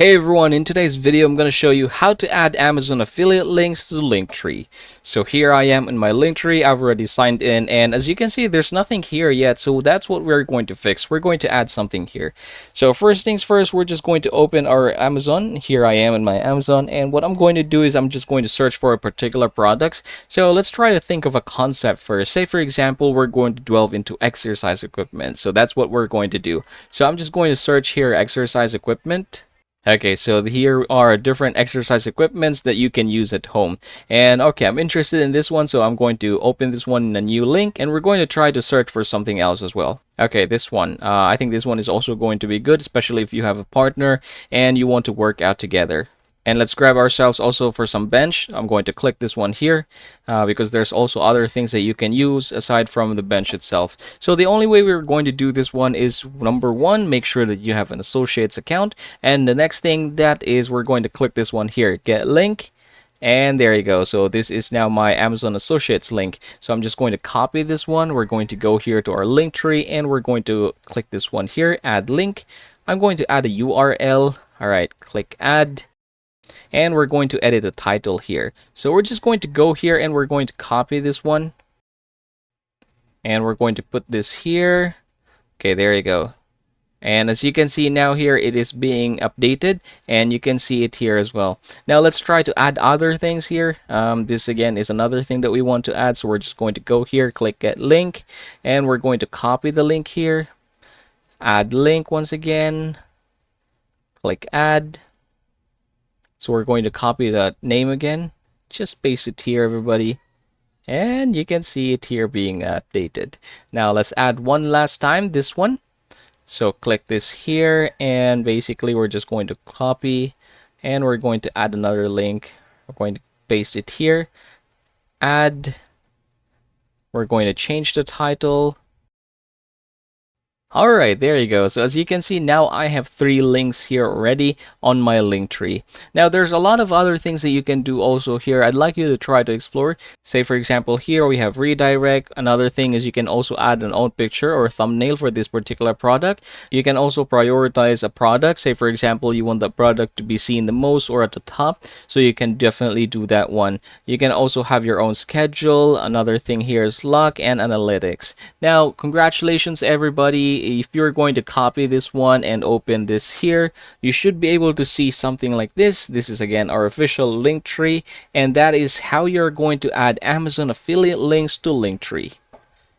Hey everyone, in today's video I'm going to show you how to add Amazon affiliate links to Linktree. So here I am in my Linktree. I've already signed in, and as you can see there's nothing here yet, so that's what we're going to fix. We're going to add something here. So first things first, we're just going to open our Amazon. Here I am in my Amazon, and what I'm going to do is I'm just going to search for a particular products. So let's try to think of a concept first. Say for example we're going to delve into exercise equipment. So that's what we're going to do. So I'm just going to search here exercise equipment. Okay, so here are different exercise equipments that you can use at home. And okay, I'm interested in this one, so I'm going to open this one in a new link, and we're going to try to search for something else as well. Okay, this one. I think this one is also going to be good, especially if you have a partner and you want to work out together. And let's grab ourselves also for some bench. I'm going to click this one here because there's also other things that you can use aside from the bench itself. So the only way we're going to do this one is number one, make sure that you have an associates account. And the next thing that is we're going to click this one here, get link. And there you go. So this is now my Amazon Associates link. So I'm just going to copy this one. We're going to go here to our link tree and we're going to click this one here, add link. I'm going to add a URL. All right, click add. And we're going to edit the title here. So we're just going to go here and we're going to copy this one. And we're going to put this here. Okay, there you go. And as you can see now here, it is being updated and you can see it here as well. Now let's try to add other things here. This again is another thing that we want to add. So we're just going to go here, click get link, and we're going to copy the link here. Add link once again. Click add. So we're going to copy the name again. Just paste it here, everybody. And you can see it here being updated. Now let's add one last time, this one. So click this here, and basically we're just going to copy, and we're going to add another link. We're going to paste it here. Add. We're going to change the title. Alright, there you go. So as you can see, now I have 3 links here already on my link tree. Now there's a lot of other things that you can do also here. I'd like you to try to explore. Say for example here we have redirect. Another thing is you can also add an own picture or thumbnail for this particular product. You can also prioritize a product. Say for example you want the product to be seen the most or at the top. So you can definitely do that one. You can also have your own schedule. Another thing here is luck and analytics. Now congratulations everybody. If you're going to copy this one and open this here, you should be able to see something like this. This is again our official link tree, and that is how you're going to add Amazon affiliate links to Linktree.